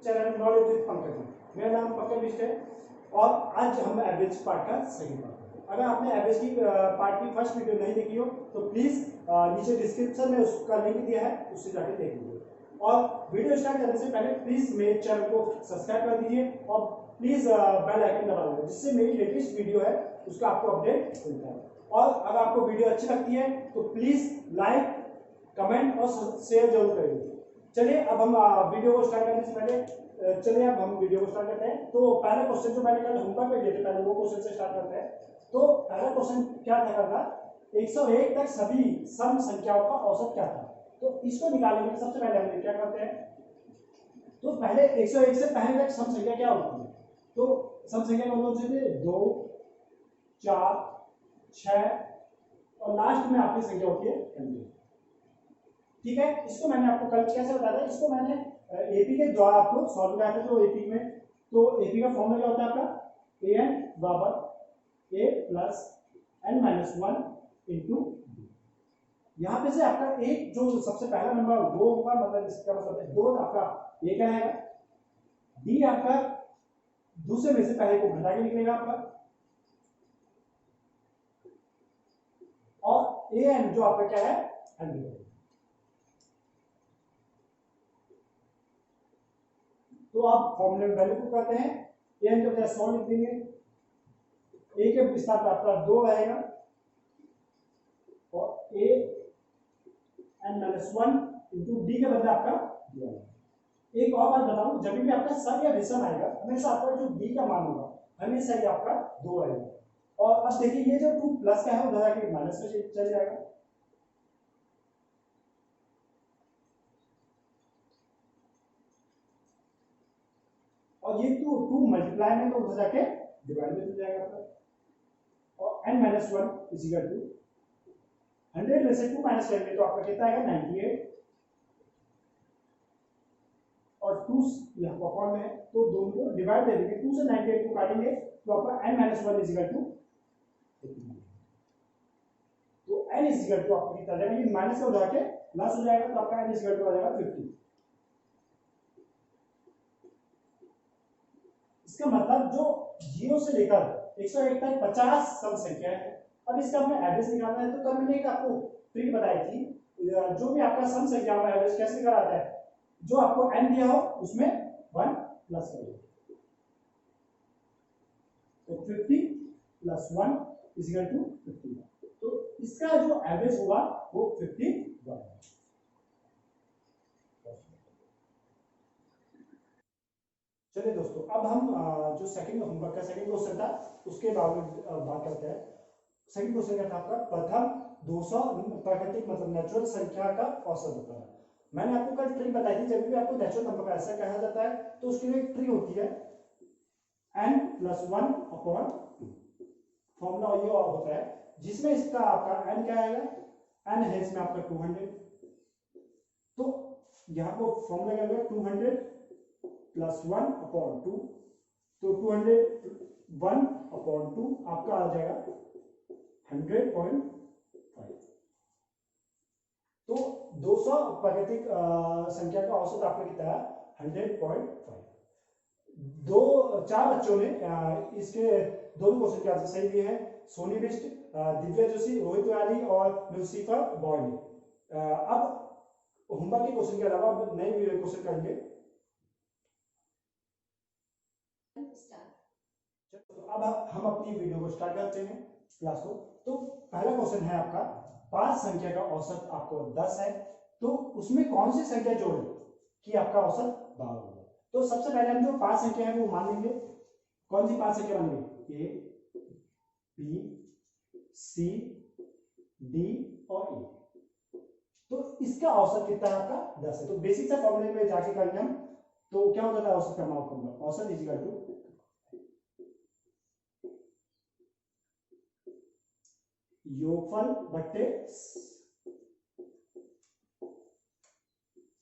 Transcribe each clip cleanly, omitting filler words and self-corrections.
Channel knowledge with Pankaj. मेरा नाम पंकज बिष्ट है और आज हम एवरेज पार्ट का सेकंड पार्ट करेंगे। अगर आपने एवरेज की पार्ट की फर्स्ट वीडियो नहीं देखी हो तो प्लीज नीचे डिस्क्रिप्शन में उसका लिंक दिया है, उससे जाकर देख लीजिए। और वीडियो स्टार्ट करने से पहले प्लीज मेरे चैनल को सब्सक्राइब कर दीजिए और प्लीज बेल आइकन दबा दीजिए, जिससे मेरी लेटेस्ट वीडियो है उसका आपको अपडेट मिलता है। और अगर आपको वीडियो अच्छी लगती है तो प्लीज लाइक, कमेंट और शेयर जरूर करिए। चलिए अब हम वीडियो को स्टार्ट करने से पहले चलिए अब हम वीडियो को स्टार्ट करते हैं। तो पहला क्वेश्चन जो मैंने कल होमवर्क में दिए थे, पहले वो क्वेश्चन से स्टार्ट करते हैं। तो पहला क्वेश्चन क्या था, 101 तक सभी सम संख्याओं का औसत क्या था। तो इसको निकालने के सबसे पहले हम क्या करते हैं, तो पहले 101 से पहले तक सम संख्या क्या होती है। तो सम संख्या कौन कौन सी थी, 2, 4, 6 और लास्ट में आपकी संख्या होती है 100। ठीक है, इसको मैंने आपको कल कैसे बताया था, इसको मैंने एपी के द्वारा आपको सॉल्व कराया था। तो एपी में तो एपी का फॉर्मूला क्या होता है आपका, ए एन बराबर A plus N minus 1 into D. यहाँ पे से आपका एक जो सबसे पहला नंबर वो होगा, मतलब इसका मतलब है 2 आपका ए का आएगा, डी आपका दूसरे में से पहले को घटा के निकलेगा आपका, और ए एन जो आपका क्या है 100। तो आप फॉर्मूले में वैल्यू पुट करते हैं, ए एन का 100 लिख देंगे, ए के विस्तार पर आपका 2 रहेगा और A N minus 1 into D के बदले आपका दिया है। एक और बात बताऊं, जब भी आपका सम या विषम आएगा हमेशा आपका जो डी का मान होगा हमेशा ही आपका 2 आएगा। और अब देखिए ये जो 2 प्लस का है उधर आके माइनस में चल जाएगा। और ये 2 मल्टीप्लाई में तो उधर जाके डिवाइड में चल जाएगा आपका। और n minus 1 is equal to 100 में से 2 माइनस करेंगे तो आपका कितना आएगा 98 और 2 यहाँ पर अपॉन में है तो दोनों को डिवाइड दे देंगे, 2 से 98 को काटेंगे तो आपका n minus 1 is equal to, तो n इज इक्वल टू आपका कितना जाएगा, ये माइनस का उधर के प्लस हो जाएगा तो आपका n इज इक्वल टू आ जाएगा 50। इसका मतलब जो 0 से लेकर 101 तक 50 सम संख्या है। अब इसका हमें एवरेज निकालना है। तो कल मैंने एक आपको ट्रिक बताई थी, जो भी आपका सम संख्या का एवरेज कैसे निकाला जाता है, जो आपको n दिया हो उसमें 1 प्लस कर दो, तो 50 प्लस 1 इज इक्वल टू 51। तो इसका जो एवरेज होगा वो 51। चलिए दोस्तों, अब हम जो सेकंड होमवर्क का सेकंड क्वेश्चन था उसके बारे में बात करते हैं। सेकंड क्वेश्चन क्या था आपका, प्रथम 200 प्राकृतिक मतलब नेचुरल संख्या का औसत बताना। मैंने आपको कल ट्रिक बताई थी, जब भी आपको नेचुरल नंबर का ऐसा कहा जाता है तो उसके लिए एक ट्रिक होती है n प्लस 1 अपॉन 2। फॉर्मूला ये होता है जिसमें इसका आपका n क्या आएगा, n है इसमें आपका 200। तो यहाँ को फॉर्मूला क्या होगा, 200 प्लस 1 अपॉन 2, तो 201 अपॉन 2 आपका आ जाएगा 100.5। तो 200 प्राकृतिक संख्या का औसत आपका कितना है 100.5। 4 बच्चों ने इसके दोनों क्वेश्चन के आंसर सही दिए हैं, सोनी बिष्ट, दिव्या जोशी, रोहित तिवारी और लुसिफर बॉय ने। अब होमवर्क के क्वेश्चन के अलावा नए क्वेश्चन करेंगे। अब हम अपनी वीडियो को स्टार्ट करते हैं क्लास को। तो पहला क्वेश्चन है आपका, 5 संख्या का औसत आपको 10 है, तो उसमें कौन सी संख्या जोड़े कि आपका औसत 12 होगा। तो सबसे पहले हम जो 5 संख्या है वो मान लेंगे। कौन सी 5 संख्या मानेंगे, ए, बी, सी, डी और ए। तो इसका औसत कितना है आपका 10 है। तो बेसिक सा फॉर्मूले में जाके करेंगे हम, तो क्या होता है औसत का फॉर्मूला, औसत इज इक्वल टू योगफल बट्टे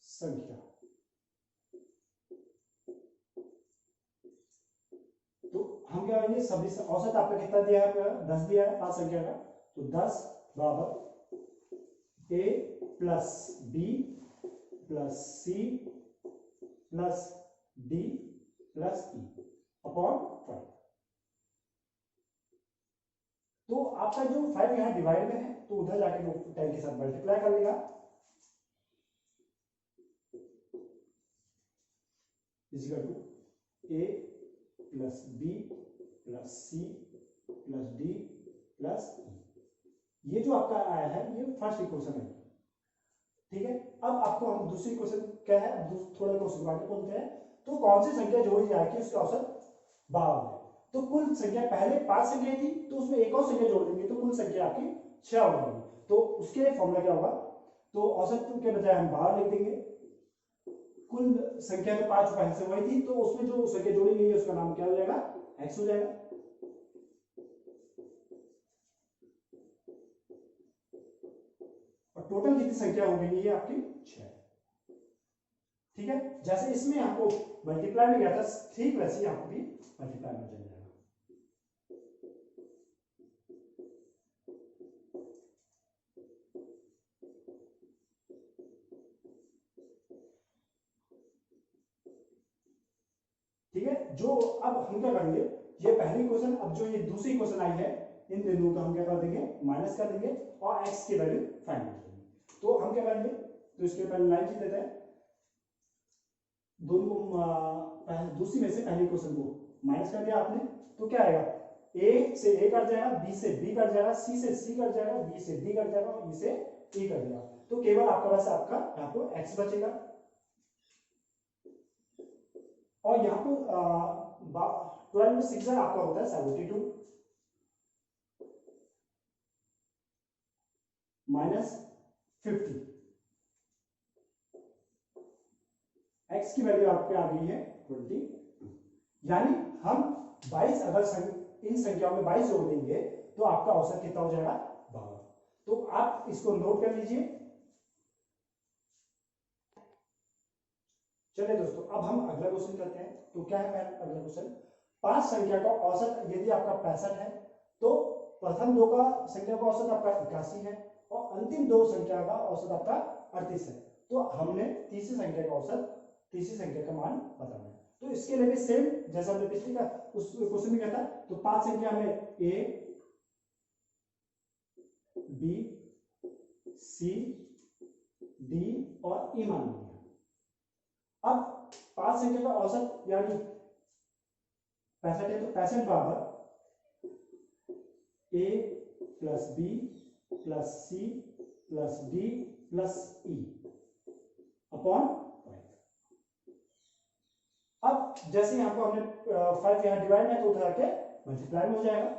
संख्या। तो हम क्या करेंगे, सभी औसत आपका कितना दिया है, 10 दिया है 5 संख्या का, तो 10 बराबर A plus B plus C plus D plus E upon 5। तो आपका जो 5 यहां डिवाइड में है तो उधर जाके वो 10 के साथ मल्टीप्लाई कर लेगा, is equal to A plus B plus C plus D plus E. ये जो आपका आया है ये फर्स्ट इक्वेशन है, ठीक है। अब आपको हम दूसरी क्वेश्चन क्या है, थोड़ा क्वेश्चन आगे बोलते हैं। तो कौन सी संख्या जोड़ी जाएगी उसका औसत 12 है। तो कुल संख्या पहले 5 संख्या थी तो उसमें एक और संख्या जोड़ देंगे तो कुल संख्या आपकी 6 हो जाएगी। तो उसके लिए फॉर्मूला क्या होगा, तो औसत के बजाय हम 12 लिख देंगे। कुल संख्या तो 5 पहले से वही थी तो उसमें जो संख्या जोड़ी गई है उसका नाम क्या हो जाएगा, x हो जाएगा। और टोटल कितनी संख्या हो गई ये आपकी 6, ठीक है। जैसे इसमें आपको मल्टीप्लाई में गया था ठीक वैसे ही आपको भी मल्टीप्लाई में चल जाएगा। ठीक है, जो अब हम क्या करेंगे, ये पहली क्वेश्चन, अब जो ये दूसरी क्वेश्चन आई है इन दोनों का हम क्या कर देंगे, माइनस कर देंगे और x की वैल्यू फाइंड कर देंगे। तो हम क्या करेंगे, तो इसके पहले लाइन खींच देते हैं। दोनों दूसरी में से पहली क्वेश्चन को माइनस कर दिया आपने तो क्या आएगा, a से a कट जाएगा, b से b कट जाएगा, c से c कट जाएगा, d से d कट जाएगा और e से e कट जाएगा। तो केवल आपका पास आपका यहाँ पर x बचेगा और यहाँ पर 12 में 6 आपका होता है 72 माइनस 50। x की वैल्यू आपके आ गई है 22। यानी हम 22 अगर इन संख्याओं में 22 जोड़ देंगे तो आपका औसत कितना हो जाएगा, 12। तो आप इसको नोट कर लीजिए। चलिए दोस्तों, अब हम अगला क्वेश्चन करते हैं। तो क्या है अगला क्वेश्चन, 5 संख्या का औसत यदि आपका 65 है तो प्रथम दो का संख्या का औसत आपका 81 है और अंतिम दो संख्या का औसत आपका 38 है। तो हमने तीसरी संख्या का औसत, तीसरी संख्या का मान बताना है। तो इसके लिए भी सेम जैसा हमने पिछली का उस क्वेश्चन में क्या था, तो 5 संख्या में a b c d और e मान लिया। अब 5 संख्या का औसत यानी 65 है तो 65 बराबर a plus b plus c plus d plus e upon 5। अब जैसे यहां को हमने 5 यहां डिवाइड है तो उधर आके मल्टीप्लाई में हो जाएगा।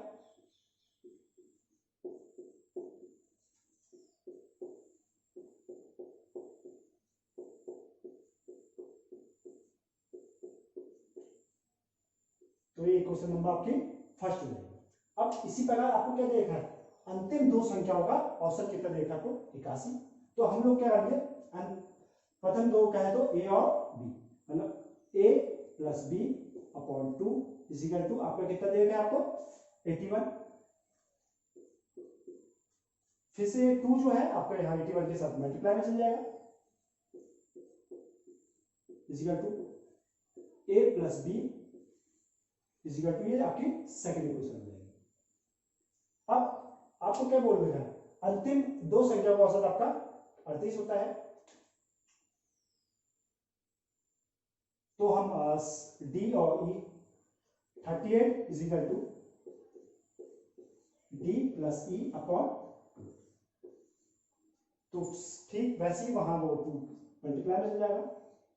तो ये क्वेश्चन नंबर आपकी फर्स्ट हो जाएगी। अब इसी प्रकार आपको क्या देखा है, अंतिम दो संख्याओं का औसत कितना देखा आपको, 81। तो हम लोग क्या करेंगे, प्रथम दो क्या है तो a और b, मतलब a plus b upon 2 is equal to आपका कितना देखा है आपको 81। फिर से 2 जो है आपका यहाँ 81 के साथ मल्टीप्लाई में चल जाएगा is equal to a plus b is equal to, ये आपकी सेकंड इक्वेशन हो जाएगी। अब आपको क्या बोल रहे हैं, अंतिम दो संख्या का औसत आपका 38 होता है। तो हम d और e 38 is equal to d plus e upon 2। तो ठीक वैसे ही वहां वो 2 मल्टीप्लाई में चल जाएगा।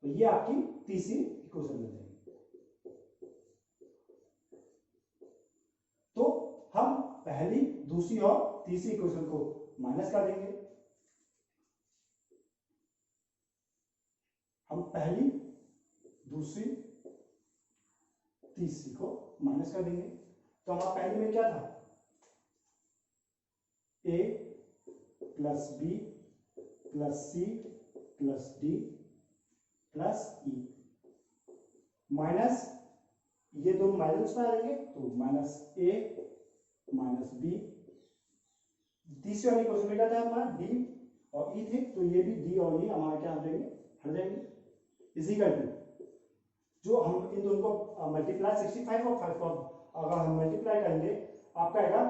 तो ये आपकी तीसरी इक्वेशन बन जाएगी। तो हम पहली, दूसरी और तीसरी इक्वेशन को माइनस कर देंगे। हम पहली, दूसरी, तीसरी को माइनस कर देंगे। तो हमारा पहले में क्या था, a plus b plus c plus d plus e minus, ये दोनों माइनस में आ जाएंगे तो माइनस a माइनस b। तीसरी वाली क्वेश्चन में क्या था हमारा, d और e थे, तो ये भी d और e हमारे क्या आ जाएंगे, हट जाएंगे। इजिकल टू जो इन दोनों को मल्टीप्लाई 65 और 5 को अगर हम मल्टीप्लाई करेंगे आपका आएगा,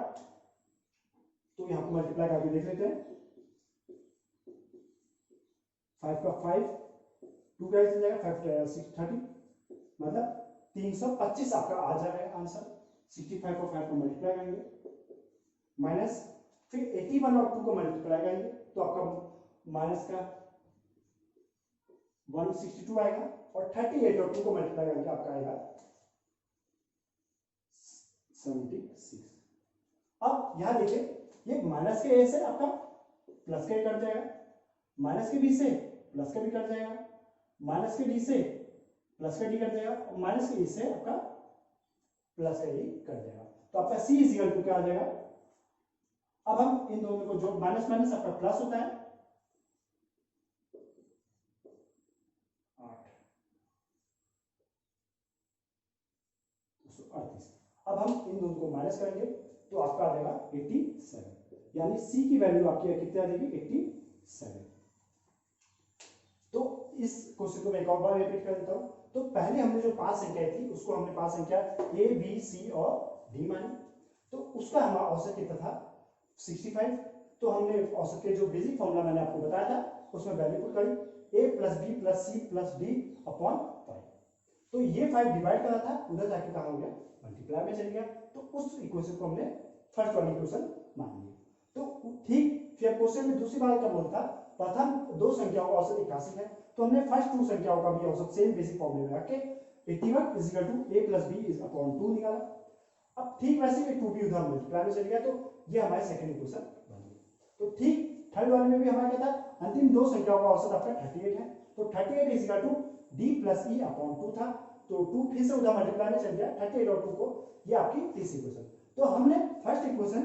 तो यहाँ पे मल्टीप्लाई करके देख लेते हैं। 5 का 5, 2 का चल जाएगा, 5 6 30, मतलब 325 आपका आ जाएगा आंसर। 65 को 5 को मल्टीप्लाई करेंगे, माइनस फिर 81 और 2 को मल्टीप्लाई करेंगे तो आपका माइनस का 162 आएगा, और 38 और 2 को मल्टीप्लाई करके आपका आएगा 76। अब यहां देखिए, ये माइनस के ए से आपका प्लस का कट जाएगा, माइनस के बी से प्लस का भी कट जाएगा, माइनस के डी से प्लस का डी कट जाएगा, और माइनस के ई से आपका प्लस का ई कट जाएगा। तो आपका सी इज इक्वल टू क्या आ जाएगा। अब हम इन दोनों को जो माइनस माइनस आपका प्लस होता है 8, 238। अब हम इन दोनों को माइनस करेंगे तो आपका आ जाएगा 87, यानी सी की वैल्यू आपकी कितनी आ जाएगी 87। तो इस क्वेश्चन को मैं एक और बार रिपीट कर देता हूं। तो पहले हमने जो 5 संख्याएं थी उसको हमने 5 संख्या ए बी सी और डी मानी, तो उसका हमारा औसत कितना था 65। तो हमने औसत के जो बेसिक फॉर्मूला मैंने आपको बताया था उसमें वैल्यू पुट करी a plus B plus C plus D upon 5। तो ये 5 डिवाइड करा था, उधर जाके कहा हो गया मल्टीप्लाई में चल गया, तो उस इक्वेशन को हमने फर्स्ट वाली इक्वेशन मान ली। तो ठीक फिर क्वेश्चन में दूसरी बात का बोल था, प्रथम दो संख्याओं का औसत 81 है, तो हमने फर्स्ट 2 संख्याओं का भी औसत सेम बेसिक फॉर्मूले में रख के 81 is equal to a plus B is upon 2 निकाला। अब ठीक वैसे ही 2 भी उधर मल्टीप्लाई में चल गया, तो ये हमारी सेकंड इक्वेशन बन गई। तो ठीक थर्ड वाले में भी हमारा क्या था, अंतिम दो संख्याओं का औसत आपका 38 है, तो 38 is equal to d plus e upon 2 था, तो 2 फिर से उधर मल्टीप्लाई में चल गया, 38 और 2 को, ये आपकी तीसरी इक्वेशन। तो हमने फर्स्ट इक्वेशन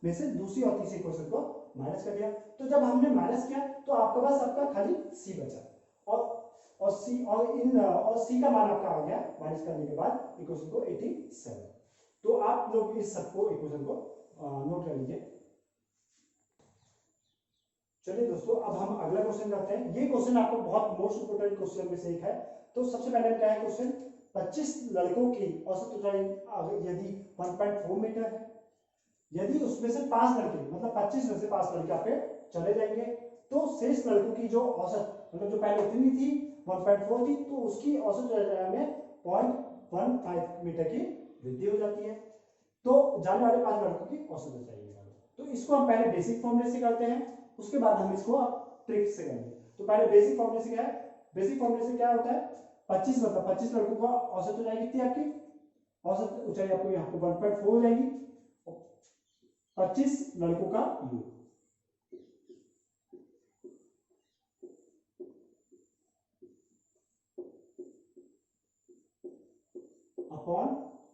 में से दूसरी और तीसरी इक्वेशन को माइनस कर दिया। तो जब हमने माइनस किया तो आपके पास आपका खाली सी बचा, और सी और सी का मान आपका आ गया माइनस करने के बाद इक्वेशन को 87। तो आप लोग इस सबको इक्वेशन को नोट कर लीजिए। चलिए दोस्तों, अब हम अगला क्वेश्चन करते हैं। ये क्वेश्चन आपको बहुत मोस्ट इंपोर्टेंट क्वेश्चन में से एक है। तो सबसे पहले क्या है क्वेश्चन, 25 लड़कों की औसत ऊंचाई यदि 1.4 मीटर है, यदि उसमें से 5 लड़के, मतलब 25 में से 5 लड़के आपके चले जाएंगे, तो शेष लड़कों की जो औसत, मतलब जो पहले इतनी थी 1.4 थी, तो उसकी औसत में 0.15 मीटर की वृद्धि हो जाती है। तो जाने वाले 5 लड़कों की औसत ऊंचाई निकालो। तो इसको हम पहले बेसिक फॉर्मूले से करते हैं, उसके बाद हम इसको ट्रिक से करेंगे। तो पहले बेसिक फॉर्मूले से क्या है, बेसिक फॉर्मूले से क्या होता है, 25 मतलब 25 लड़कों का औसत ऊंचाई कितनी आपकी, औसत ऊंचाई आपको यहाँ पे 1.4 हो जाएगी, 25 लड़कों का योग अपॉन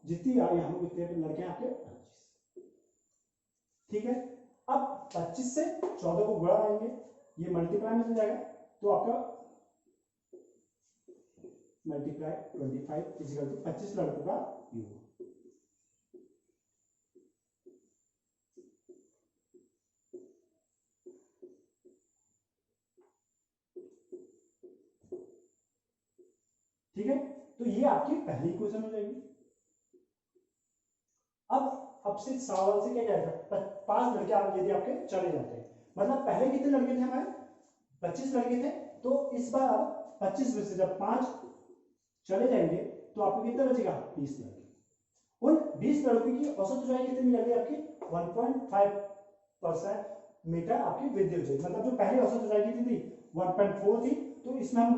जितनी यहाँ पे कितने लड़के हैं आपके 25। ठीक है, अब 25 से 14 को गुणा करेंगे, ये मल्टीप्लाई में चल जाएगा, तो आपका मल्टीप्लाई 25 इज इक्वल टू 25 लड़कों का योग। ठीक है, तो ये आपकी पहली इक्वेशन हो जाएगी। अब से सवाल से क्या कहेगा, 5 लड़के यदि आपके चले जाते हैं, मतलब पहले कितने लड़के थे हमारे 25 लड़के थे, तो इस बार 25 में से जब 5 चले जाएंगे तो आपको कितना बचेगा 20 लड़के। उन 20 लड़कों की औसत ऊंचाई कितनी मिलेगी आपकी 1.5% मीटर आपकी वृद्धि हो जाएगी। मतलब जो पहले औसत ऊंचाई कितनी थी 1.4 थी, तो इसमें हम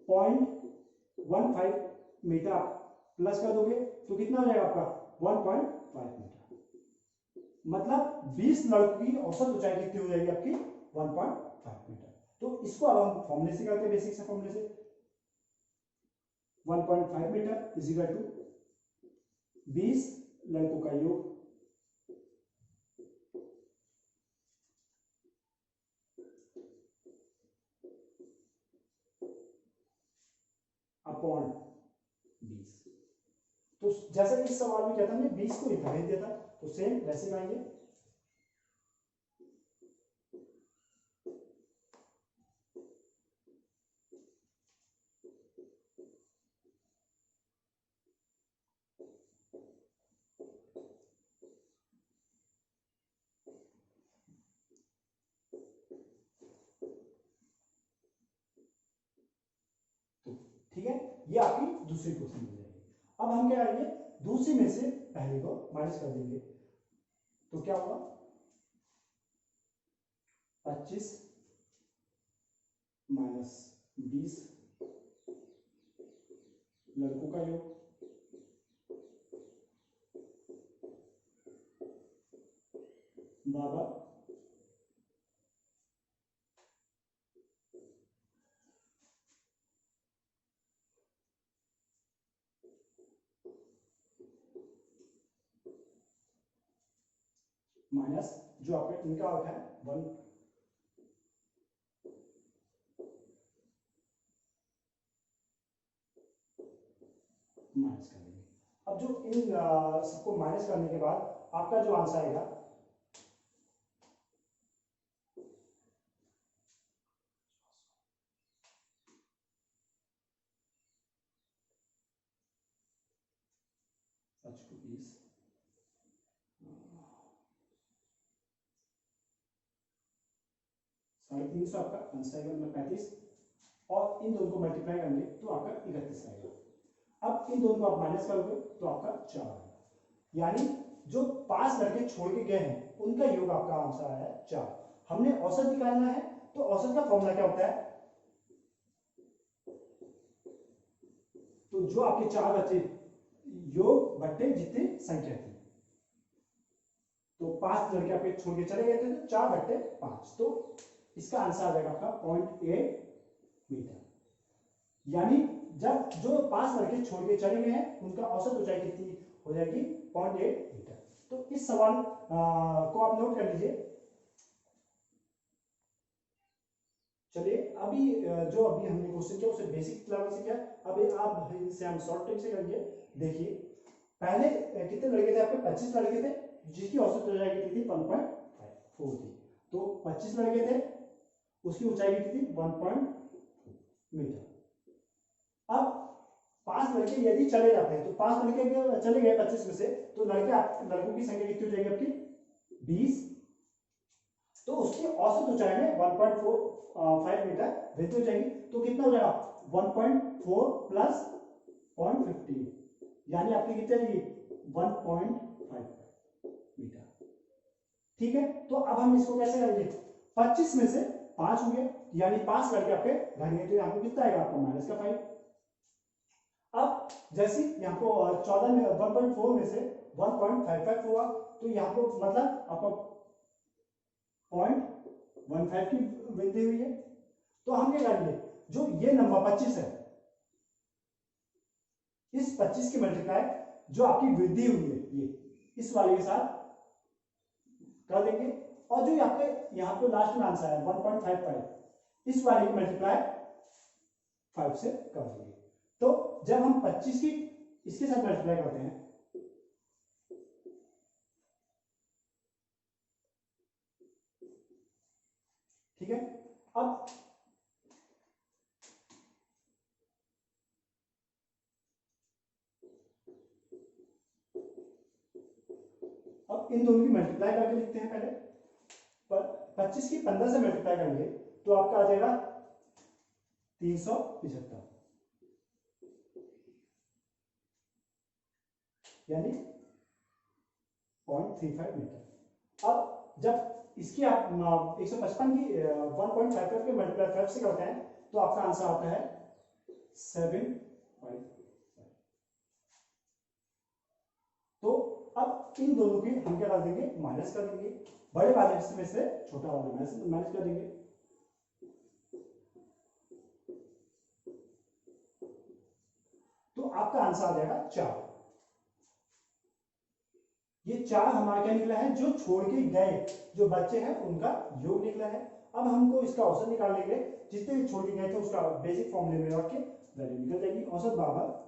1.15 मीटर प्लस कर दोगे तो कितना हो जाएगा आपका 1.5 मीटर। मतलब 20 लड़कों की औसत ऊंचाई कितनी हो जाएगी आपकी 1.5 मीटर। तो इसको अब हम फॉर्मूले से करते हैं, बेसिक से फॉर्मूले से 1.5 मीटर इज इक्वल टू 20 लड़कों का योग अपॉन 20। तो जैसे इस सवाल में क्या था, हमने 20 को इतना भेज दिया था, तो सेम वैसे करेंगे। ठीक है, ये आपकी दूसरी क्वेश्चन हो जाएगी। अब हम क्या करेंगे, दूसरी में से पहले को माइनस कर देंगे, तो क्या होगा 25 माइनस 20 लड़कों का योग बराबर माइनस जो आपका इनका होता है 1 माइनस कर देंगे। अब जो इन सबको माइनस करने के बाद आपका जो आंसर आएगा साढ़े 300 आपका आंसर आएगा, मतलब 35, और इन दोनों को मल्टीप्लाई करेंगे तो आपका 31 आएगा। अब इन दोनों को आप माइनस करोगे तो आपका 4 आएगा, यानी जो 5 लड़के छोड़ के गए हैं उनका योग आपका आंसर आया है 4। हमने औसत निकालना है, तो औसत का फॉर्मूला क्या होता है, तो जो आपके 4 बचे योग बट्टे जितनी संख्या थी, तो 5 लड़के आपके छोड़ के चले गए थे, तो 4 बट्टे 5, तो इसका आंसर आ जाएगा आपका 0.8 मीटर। यानी जब जो 5 लड़के छोड़ के चले गए हैं उनका औसत ऊंचाई कितनी हो जाएगी, 0.8 मीटर। तो इस सवाल को आप नोट कर लीजिए। चलिए अभी जो अभी हमने क्वेश्चन किया उसे बेसिक लेवल से किया, अभी आप इसे हम शॉर्ट ट्रिक से करेंगे। देखिए पहले कितने लड़के थे आपके, 25 लड़के थे, जिसकी औसत ऊंचाई कितनी थी 1.4 थी, तो 25 लड़के थे, उसकी ऊंचाई कितनी थी 1 मीटर। अब 5 लड़के यदि चले जाते हैं, तो 5 लड़के चले गए 25 में से, तो लड़कों की संख्या कितनी हो जाएगी आपकी 20, तो उसकी औसत ऊंचाई में 1.45 मीटर वृद्धि हो जाएगी, तो कितना हो जाएगा 1.4 प्लस 0.15, यानी आपकी कितनी आएगी 1.5 मीटर। ठीक है, तो अब हम इसको कैसे करेंगे, 25 में से 5 हो गए, यानी 5 लड़के आपके रहेंगे, तो यहाँ पे कितना आएगा आपका माइनस का 5। अब जैसे यहाँ को 14 में 1.4 में से 1.55 हुआ, तो यहाँ को मतलब आपका 0.15 की वृद्धि हुई है। तो हम क्या करेंगे, जो ये नंबर 25 है, इस 25 की मल्टीप्लाई जो आपकी वृद्धि हुई है ये इस वाले के साथ कर देंगे, और जो आपके यहाँ पे लास्ट में आंसर है 1.55, इस वाले की मल्टीप्लाई 5 से कर देंगे। तो जब हम 25 की इसके साथ मल्टीप्लाई करते हैं, ठीक है, अब इन दोनों की मल्टीप्लाई करके लिखते हैं। पहले 25 की 15 से मल्टीप्लाई करेंगे तो आपका आ जाएगा 375, यानी 0.35 मीटर। अब जब इसकी आप 155 की 1.55 के मल्टीप्लाई 5 से करते हैं, तो आपका आंसर आता है 7.5। तो अब इन दोनों की हम क्या कर देंगे, माइनस कर देंगे, बड़े वाले में से छोटा वाला माइनस कर देंगे। तो आपका आंसर आ जाएगा 4। ये 4 हमारा क्या निकला है, जो छोड़ के गए जो बच्चे हैं उनका योग निकला है। अब हमको इसका औसत निकालने के लिए जितने भी छोड़ के गए थे उसका बेसिक फॉर्मूले में रख के वैल्यू निकल जाएगी। औसत बराबर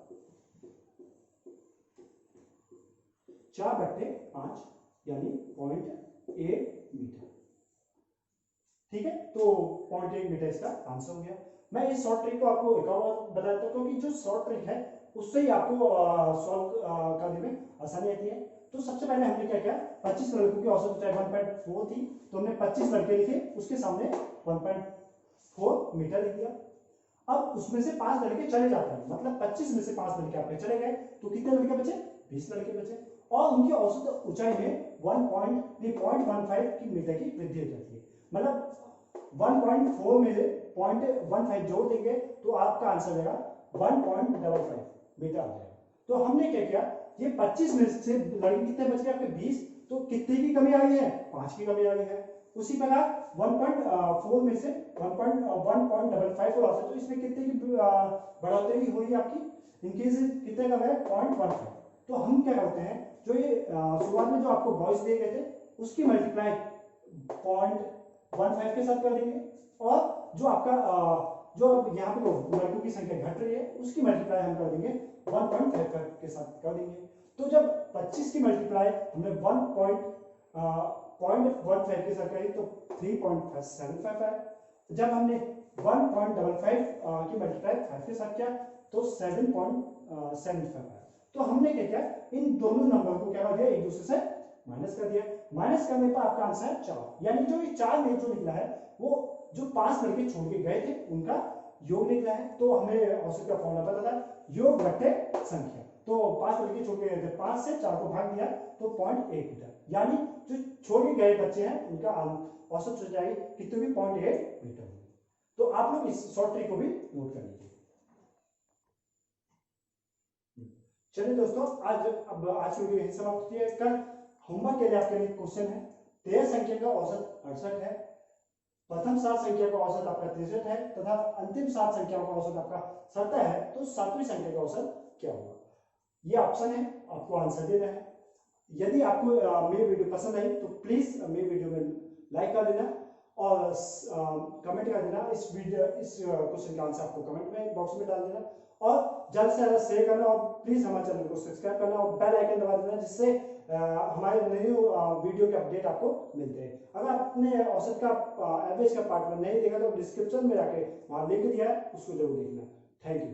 4/5, यानी 0.8 मीटर। ठीक है, तो 0.8 मीटर इसका आंसर हो गया। मैं इस शॉर्ट ट्रिक को आपको एक और बता देता हूँ, क्योंकि जो शॉर्ट ट्रिक है उससे ही आपको सॉल्व करने में आसानी आती है। तो सबसे पहले हमने क्या किया, 25 लड़कों की औसत ऊंचाई 1.4 थी, तो हमने 25 लड़के लिखे, उसके सामने 1.4 मीटर लिख दिया। अब उसमें से 5 लड़के चले जाते हैं, मतलब 25 में से 5 लड़के आपके चले गए, तो कितने लड़के बचे? 20 लड़के बचे। और उनकी औसत ऊंचाई में 0.15 की मीटर की वृद्धि हो जाती है। मतलब 1.4 में 0.15 जोड़ देंगे तो आपका आंसर आएगा 1.55 मीटर आ जाएगा। तो हमने क्या किया, ये 25 में से लड़के कितने बच गए आपके? 20, तो कितने की कमी आई है? 5 की कमी आई है। उसी प्रकार 1.4 में से 1.55 हो रहा था, तो इसमें कितने की बढ़ोतरी हुई आपकी? इनकेस कितने का है? 0.15। तो हम क्या करते हैं, जो ये शुरुआत में जो आपको बॉयज दिए गए थे उसकी मल्टीप्लाई 0.15 के साथ कर देंगे, और जो आपका जो यहाँ पे लड़कों की संख्या घट रही है उसकी मल्टीप्लाई हम कर देंगे 1.55 के साथ कर देंगे। तो जब 25 की मल्टीप्लाई हमने 0.15 के साथ करी तो 3.75 है। जब हमने 1.55 की मल्टीप्लाई 5 के साथ किया तो 7.75 है। तो हमने क्या किया, इन दोनों नंबर को क्या कर दिया, एक दूसरे से माइनस कर दिया। माइनस करने पर आपका आंसर है 4, यानी जो ये 4 में जो निकला है वो जो 5 लड़के छोड़ के गए थे उनका योग निकला है। तो हमें औसत का फॉर्मूला पता था, योग घटे संख्या। तो 5 लड़के छोड़ के गए थे, 5 से 4 को भाग दिया तो 0.1 मीटर, यानी जो छोड़ के गए बच्चे हैं उनका औसत हो जाएगी कितनी भी 0.1 मीटर। तो आप लोग इस शॉर्ट ट्रिक को भी नोट कर लीजिए। चलिए दोस्तों, आज वीडियो यही समाप्त होती है। इसका होमवर्क के लिए आपके लिए क्वेश्चन है, 13 संख्या का औसत 68 है, प्रथम 7 संख्या का औसत आपका 63 है तथा अंतिम 7 संख्याओं का औसत आपका 70 है, तो 7वीं संख्या का औसत क्या होगा? ये ऑप्शन है, आपको आंसर देना है। यदि आपको मेरी वीडियो पसंद आई तो प्लीज मेरी वीडियो में लाइक कर देना और कमेंट कर देना। इस क्वेश्चन का आंसर आपको कमेंट में बॉक्स में डाल देना, और जल्द से ज्यादा शेयर करना, और प्लीज हमारे चैनल को सब्सक्राइब करना और बेल आइकन दबा देना, जिससे हमारे नए वीडियो के अपडेट आपको मिलते हैं। अगर आपने औसत का एवरेज का पार्ट में नहीं देखा तो डिस्क्रिप्शन में जाके वहां लिंक दिया है, उसको जरूर देखना। Thank you.